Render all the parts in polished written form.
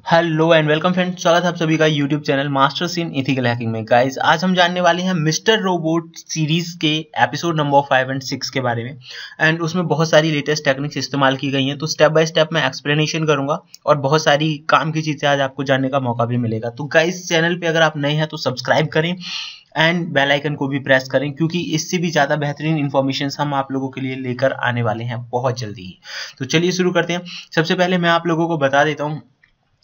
Hello and welcome friends, स्वागत है आप सभी का YouTube channel masters in ethical hacking में। गाइस, आज हम जानने वाले हैं मिस्टर रोबोट सीरीज के एपिसोड नंबर 5 एंड 6 के बारे में। एंड उसमें बहुत सारी लेटेस्ट टेक्निक्स इस्तेमाल की गई हैं, तो स्टेप बाय स्टेप मैं एक्सप्लेनेशन करूंगा और बहुत सारी काम की चीजें आज आपको जानने का मौका भी मिलेगा। तो गाइस, चैनल पे अगर आप नए हैं तो सब्सक्राइब करें एंड बेल आइकन को भी प्रेस करें, क्योंकि इससे भी ज़्यादा बेहतरीन इन्फॉर्मेशन हम आप लोगों के लिए लेकर आने वाले हैं बहुत जल्दी ही। तो चलिए शुरू करते हैं। सबसे पहले मैं आप लोगों को बता देता हूँ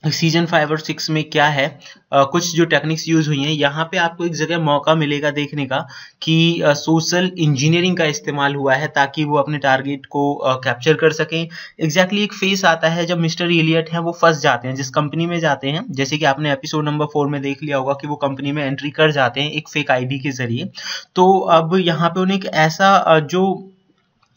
सीजन 5 और 6 में क्या है। कुछ जो टेक्निक्स यूज हुई हैं, यहाँ पे आपको एक जगह मौका मिलेगा देखने का कि सोशल इंजीनियरिंग का इस्तेमाल हुआ है ताकि वो अपने टारगेट को कैप्चर कर सकें। एग्जैक्टली एक फेस आता है जब मिस्टर इलियट हैं वो फंस जाते हैं, जिस कंपनी में जाते हैं, जैसे कि आपने एपिसोड नंबर 4 में देख लिया होगा कि वो कंपनी में एंट्री कर जाते हैं एक फेक आईडी के जरिए। तो अब यहाँ पे उन्हें एक ऐसा जो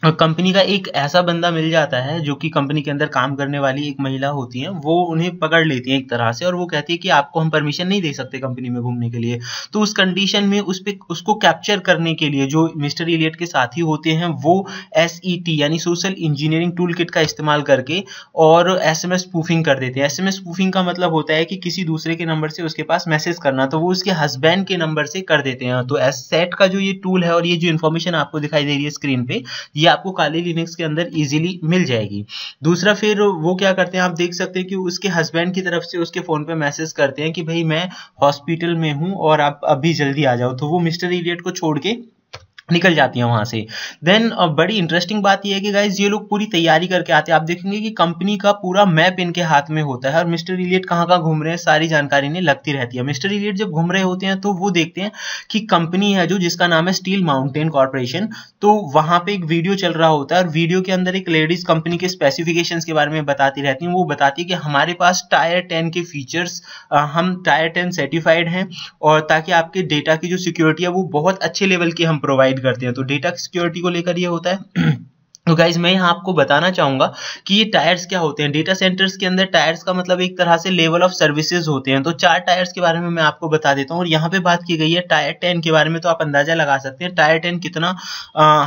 कंपनी का एक ऐसा बंदा मिल जाता है जो कि कंपनी के अंदर काम करने वाली एक महिला होती है, वो उन्हें पकड़ लेती है एक तरह से, और वो कहती है कि आपको हम परमिशन नहीं दे सकते कंपनी में घूमने के लिए। तो उस कंडीशन में उसको कैप्चर करने के लिए जो मिस्टर इलियट के साथी होते हैं वो SET यानी सोशल इंजीनियरिंग टूल किट का इस्तेमाल करके और SMS स्पूफिंग कर देते हैं। SMS स्पूफिंग का मतलब होता है कि किसी दूसरे के नंबर से उसके पास मैसेज करना, तो वो उसके हस्बैंड के नंबर से कर देते हैं। तो SET का जो ये टूल है और ये जो इन्फॉर्मेशन आपको दिखाई दे रही है स्क्रीन पे, ये आपको काली लिनक्स के अंदर इजीली मिल जाएगी। दूसरा, फिर वो क्या करते हैं, आप देख सकते हैं कि उसके हस्बैंड की तरफ से उसके फोन पे मैसेज करते हैं कि भाई मैं हॉस्पिटल में हूं और आप अभी जल्दी आ जाओ। तो वो मिस्टर इलियट को छोड़ के निकल जाती हैं वहां से। देन बड़ी इंटरेस्टिंग बात यह है कि गाइज ये लोग पूरी तैयारी करके आते हैं। आप देखेंगे कि कंपनी का पूरा मैप इनके हाथ में होता है और मिस्टर इलियट कहाँ कहाँ घूम रहे हैं सारी जानकारी इन्हें लगती रहती है। मिस्टर इलियट जब घूम रहे होते हैं तो वो देखते हैं कि कंपनी है जो जिसका नाम है स्टील माउंटेन कॉर्पोरेशन, तो वहां पे एक वीडियो चल रहा होता है और वीडियो के अंदर एक लेडीज कंपनी के स्पेसिफिकेशंस के बारे में बताती रहती है। वो बताती है कि हमारे पास टायर 10 के फीचर्स, हम टायर 10 सर्टिफाइड हैं, और ताकि आपके डेटा की जो सिक्योरिटी है वो बहुत अच्छे लेवल की हम प्रोवाइड करते हैं। तो डेटा सिक्योरिटी को लेकर ये होता है। तो गाइज, मैं यहाँ आपको बताना चाहूंगा कि ये टायर्स क्या होते हैं। डेटा सेंटर्स के अंदर टायर्स का मतलब एक तरह से लेवल ऑफ सर्विसेज होते हैं। तो 4 टायर्स के बारे में मैं आपको बता देता हूँ, और यहाँ पे बात की गई है टायर 10 के बारे में, तो आप अंदाजा लगा सकते हैं टायर 10 कितना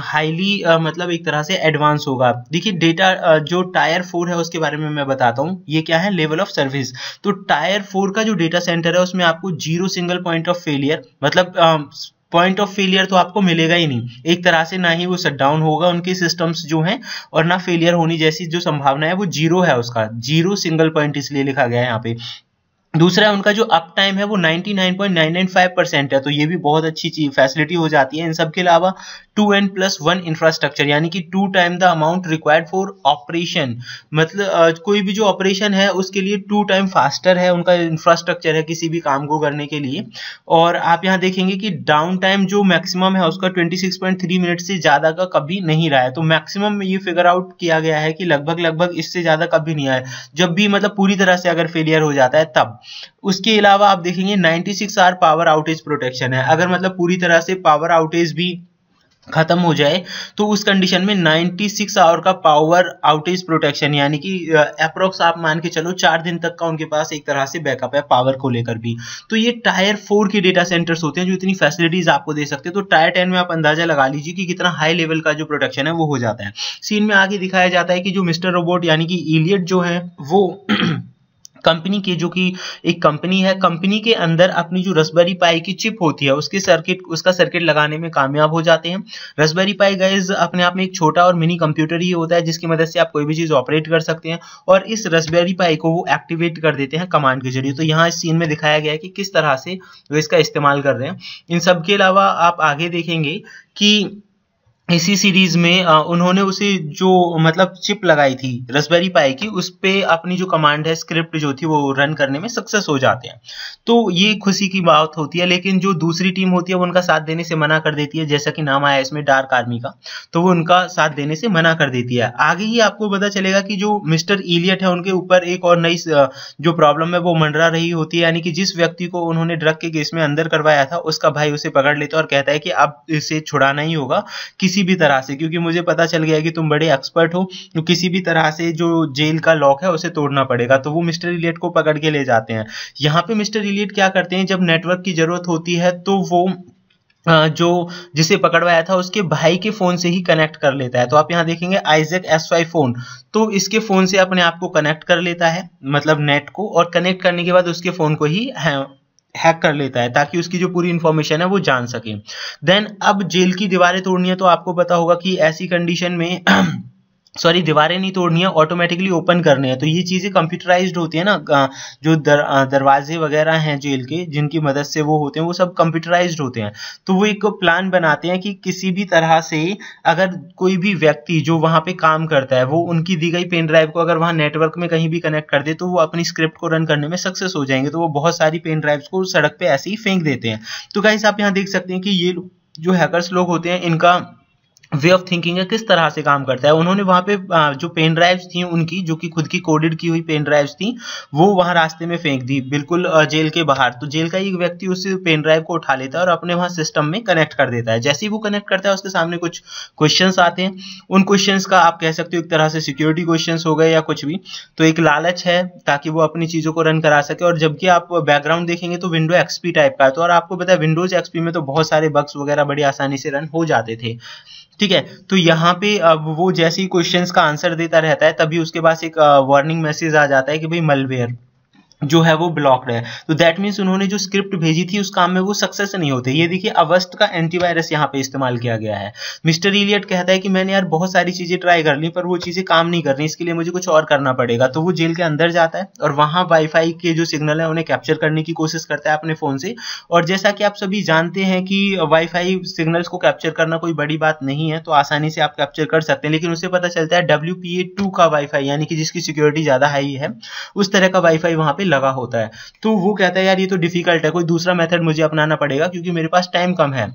हाईली मतलब एक तरह से एडवांस होगा। देखिए, डेटा जो टायर 4 है उसके बारे में मैं बताता हूँ, ये क्या है, लेवल ऑफ सर्विस। तो टायर 4 का जो डेटा सेंटर है उसमें आपको 0 सिंगल पॉइंट ऑफ फेलियर, मतलब पॉइंट ऑफ फेलियर तो आपको मिलेगा ही नहीं एक तरह से, ना ही वो शट डाउन होगा उनके सिस्टम्स जो हैं, और ना फेलियर होने जैसी जो संभावना है वो 0 है, उसका 0 सिंगल पॉइंट इसलिए लिखा गया है यहाँ पे। दूसरा, उनका जो अप टाइम है वो 99.995% है, तो ये भी बहुत अच्छी चीज फैसिलिटी हो जाती है। इन सब के अलावा 2n+1 इंफ्रास्ट्रक्चर, यानी कि 2 time the amount required for operation, मतलब कोई भी जो ऑपरेशन है उसके लिए 2 टाइम फास्टर है उनका इंफ्रास्ट्रक्चर है किसी भी काम को करने के लिए। और आप यहाँ देखेंगे कि डाउन टाइम जो मैक्सिमम है उसका 26.3 मिनट से ज्यादा का कभी नहीं रहा है। तो मैक्सिमम में ये फिगर आउट किया गया है कि लगभग इससे ज्यादा कभी नहीं आया, जब भी मतलब पूरी तरह से अगर फेलियर हो जाता है तब। उसके अलावा आप देखेंगे 96 आवर पावर आउटेज प्रोटेक्शन है। अगर मतलब पूरी तरह से पावर आउटेज भी खत्म हो जाए तो उस कंडीशन में 96 आवर का पावर आउटेज प्रोटेक्शन, यानी कि अप्रोक्स आप मान के चलो 4 दिन तक का उनके पास एक तरह से बैकअप है पावर को लेकर भी। तो ये टायर 4 के डेटा सेंटर्स होते हैं जो इतनी फैसिलिटीज आपको दे सकते हैं। तो टायर 10 में आप अंदाजा लगा लीजिए कि कितना हाई लेवल का जो प्रोटेक्शन है वो हो जाता है। सीन में आगे दिखाया जाता है कि जो मिस्टर रोबोट यानी कि इलियट जो है वो कंपनी के, जो कि एक कंपनी है, कंपनी के अंदर अपनी जो रास्पबेरी पाई की चिप होती है उसका सर्किट लगाने में कामयाब हो जाते हैं। रास्पबेरी पाई गाइस अपने आप में एक छोटा और मिनी कंप्यूटर ही होता है जिसकी मदद से आप कोई भी चीज ऑपरेट कर सकते हैं, और इस रास्पबेरी पाई को वो एक्टिवेट कर देते हैं कमांड के जरिए। तो यहाँ इस सीन में दिखाया गया है कि किस तरह से वो इसका इस्तेमाल कर रहे हैं। इन सब के अलावा आप आगे देखेंगे कि इसी सीरीज में उन्होंने उसे जो मतलब चिप लगाई थी रास्पबेरी पाई की, उस पे अपनी जो कमांड है, स्क्रिप्ट जो थी, वो रन करने में सक्सेस हो जाते हैं। तो ये खुशी की बात होती है। लेकिन जो दूसरी टीम होती है वो उनका साथ देने से मना कर देती है, जैसा कि नाम आया इसमें डार्क आर्मी का, तो वो उनका साथ देने से मना कर देती है। आगे ही आपको पता चलेगा कि जो मिस्टर इलियट है उनके ऊपर एक और नई जो प्रॉब्लम है वो मंडरा रही होती है, यानी कि जिस व्यक्ति को उन्होंने ड्रग के केस में अंदर करवाया था उसका भाई उसे पकड़ लेता है और कहता है कि अब इसे छुड़ाना ही होगा किसी भी तरह से, क्योंकि मुझे पता चल गया है कि तुम बड़े एक्सपर्ट हो, तो किसी भी तरह से जो जेल का लॉक है उसे तोड़ना पड़ेगा। तो वो मिस्टर इलियट को पकड़ के ले जाते हैं। यहाँ पे मिस्टर इलियट क्या करते हैं, जब नेटवर्क की जरूरत होती है तो वो जो जिसे पकड़वाया था उसके भाई के फोन से ही कनेक्ट कर लेता है। तो आप यहाँ देखेंगे आइजैक S5 फोन, तो इसके फोन से अपने आप को कनेक्ट कर लेता है, मतलब नेट को, और कनेक्ट करने के बाद उसके फोन को ही हैक कर लेता है ताकि उसकी जो पूरी इंफॉर्मेशन है वो जान सके। देन अब जेल की दीवारें तोड़नी है, तो आपको पता होगा कि ऐसी कंडीशन में सॉरी, दीवारें नहीं तोड़नी है, ऑटोमेटिकली ओपन करने हैं। तो ये चीजें कंप्यूटराइज्ड होती है ना, जो दरवाजे वगैरह हैं जेल के जिनकी मदद से वो होते हैं, वो सब कंप्यूटराइज्ड होते हैं। तो वो एक प्लान बनाते हैं कि किसी भी तरह से अगर कोई भी व्यक्ति जो वहां पे काम करता है वो उनकी दी गई पेन ड्राइव को अगर वहां नेटवर्क में कहीं भी कनेक्ट कर दे तो वो अपनी स्क्रिप्ट को रन करने में सक्सेस हो जाएंगे। तो वो बहुत सारी पेन ड्राइव्स को सड़क पे ऐसे ही फेंक देते हैं। तो गाइस आप यहाँ देख सकते हैं कि ये जो हैकर्स लोग होते हैं इनका वे ऑफ थिंकिंग है किस तरह से काम करता है। उन्होंने वहां पे जो पेन ड्राइव्स थी उनकी, जो कि खुद की कोडेड की हुई पेन ड्राइव्स थी, वो वहां रास्ते में फेंक दी, बिल्कुल जेल के बाहर। तो जेल का एक व्यक्ति उस पेन ड्राइव को उठा लेता है और अपने वहां सिस्टम में कनेक्ट कर देता है। जैसे ही वो कनेक्ट करता है उसके सामने कुछ क्वेश्चंस आते हैं। उन क्वेश्चंस का आप कह सकते हो एक तरह से सिक्योरिटी क्वेश्चंस हो गए या कुछ भी, तो एक लालच है ताकि वो अपनी चीजों को रन करा सके। और जबकि आप बैकग्राउंड देखेंगे तो विंडो एक्सपी टाइप का है, तो और आपको पता है विंडोज एक्सपी में तो बहुत सारे बग्स वगैरह बड़ी आसानी से रन हो जाते थे। ठीक है, तो यहाँ पे अब वो जैसे ही क्वेश्चंस का आंसर देता रहता है तभी उसके पास एक वार्निंग मैसेज आ जाता है कि भाई मलवेयर जो है वो ब्लॉक्ड है। तो दैट मीन्स उन्होंने जो स्क्रिप्ट भेजी थी उस काम में वो सक्सेस नहीं होते। ये देखिए अवस्ट का एंटीवायरस यहाँ पे इस्तेमाल किया गया है। मिस्टर इलियट कहता है कि मैंने यार बहुत सारी चीजें ट्राई कर ली पर वो चीजें काम नहीं कर रही, इसके लिए मुझे कुछ और करना पड़ेगा। तो वो जेल के अंदर जाता है और वहां वाईफाई के जो सिग्नल है उन्हें कैप्चर करने की कोशिश करता है अपने फोन से। और जैसा कि आप सभी जानते हैं कि वाईफाई सिग्नल्स को कैप्चर करना कोई बड़ी बात नहीं है, तो आसानी से आप कैप्चर कर सकते हैं। लेकिन उसे पता चलता है WPA2 का वाईफाई, यानी कि जिसकी सिक्योरिटी ज्यादा हाई है, उस तरह का वाईफाई वहां पे लगा होता है। तो वो कहता है यार ये तो डिफिकल्ट है, कोई दूसरा मेथड मुझे अपनाना पड़ेगा क्योंकि मेरे पास टाइम कम है।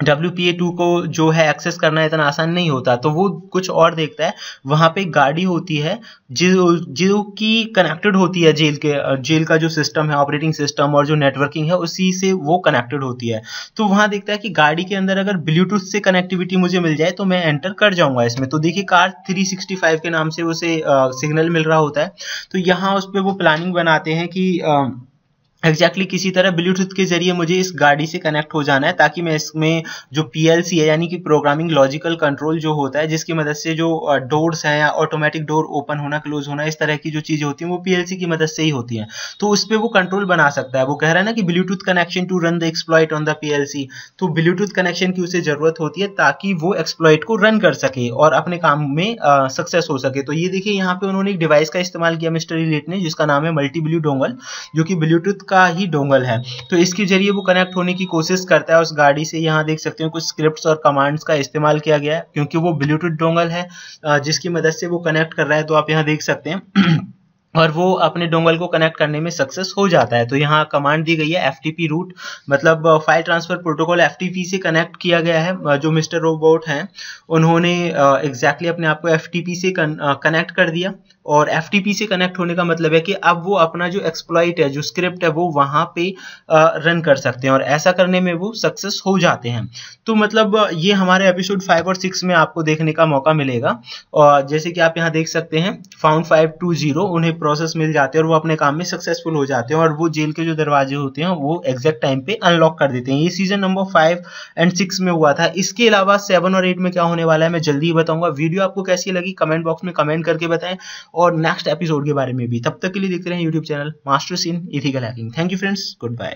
WPA2 को जो है एक्सेस करना इतना आसान नहीं होता। तो वो कुछ और देखता है, वहां पे एक गाड़ी होती है जो कि कनेक्टेड होती है जेल का जो सिस्टम है, ऑपरेटिंग सिस्टम और जो नेटवर्किंग है उसी से वो कनेक्टेड होती है। तो वहां देखता है कि गाड़ी के अंदर अगर ब्लूटूथ से कनेक्टिविटी मुझे मिल जाए तो मैं एंटर कर जाऊंगा इसमें। तो देखिए कार 365 के नाम से उसे सिग्नल मिल रहा होता है। तो यहाँ उस पर वो प्लानिंग बनाते हैं कि एग्जैक्टली किसी तरह ब्लूटूथ के जरिए मुझे इस गाड़ी से कनेक्ट हो जाना है ताकि मैं इसमें जो PLC है, यानी कि प्रोग्रामिंग लॉजिकल कंट्रोल जो होता है, जिसकी मदद से जो डोर्स हैं या ऑटोमेटिक डोर ओपन होना क्लोज होना इस तरह की जो चीजें होती हैं वो PLC की मदद से ही होती हैं। तो उस पर वो कंट्रोल बना सकता है। वो कह रहा है ना कि Bluetooth connection to run the exploit on the PLC, तो ब्लूटूथ कनेक्शन की उसे जरूरत होती है ताकि वो एक्सप्लॉइट को रन कर सके और अपने काम में सक्सेस हो सके। तो ये देखिए यहाँ पे उन्होंने एक डिवाइस का इस्तेमाल किया मिस्टर इलियट ने, जिसका नाम है मल्टी ब्लू डोंगल, जो कि ब्लूटूथ का ही डोंगल है। तो इसके जरिए वो कनेक्ट होने की कोशिश करता है उस गाड़ी से। यहाँ देख सकते हैं कुछ स्क्रिप्ट्स और कमांड्स का इस्तेमाल किया गया है क्योंकि वो ब्लूटूथ डोंगल है जिसकी मदद से वो कनेक्ट कर रहा है। तो आप यहाँ देख सकते हैं और वो अपने डोंगल को कनेक्ट करने में सक्सेस हो जाता है। तो यहाँ कमांड दी गई है FTP रूट, मतलब फाइल ट्रांसफर प्रोटोकॉल FTP से कनेक्ट किया गया है। जो मिस्टर रोबोट हैं उन्होंने एग्जैक्टली अपने आप को FTP से कनेक्ट कर दिया। और FTP से कनेक्ट होने का मतलब है कि अब वो अपना जो एक्सप्लॉइट है, जो स्क्रिप्ट है, वो वहां पे रन कर सकते हैं और ऐसा करने में वो सक्सेस हो जाते हैं। तो मतलब ये हमारे एपिसोड 5 और 6 में आपको देखने का मौका मिलेगा। और जैसे कि आप यहाँ देख सकते हैं फाउंड 520 उन्हें प्रोसेस मिल जाते हैं और वो अपने काम में सक्सेसफुल हो जाते हैं और वो जेल के जो दरवाजे होते हैं वो एग्जैक्ट टाइम पे अनलॉक कर देते हैं। ये सीजन नंबर 5 और 6 में हुआ था। इसके अलावा 7 और 8 में क्या होने वाला है मैं जल्दी ही बताऊंगा। वीडियो आपको कैसी लगी कमेंट बॉक्स में कमेंट करके बताएं और नेक्स्ट एपिसोड के बारे में भी। तब तक के लिए देखते रहें YouTube channel master scene ethical hacking. Thank you friends, good bye.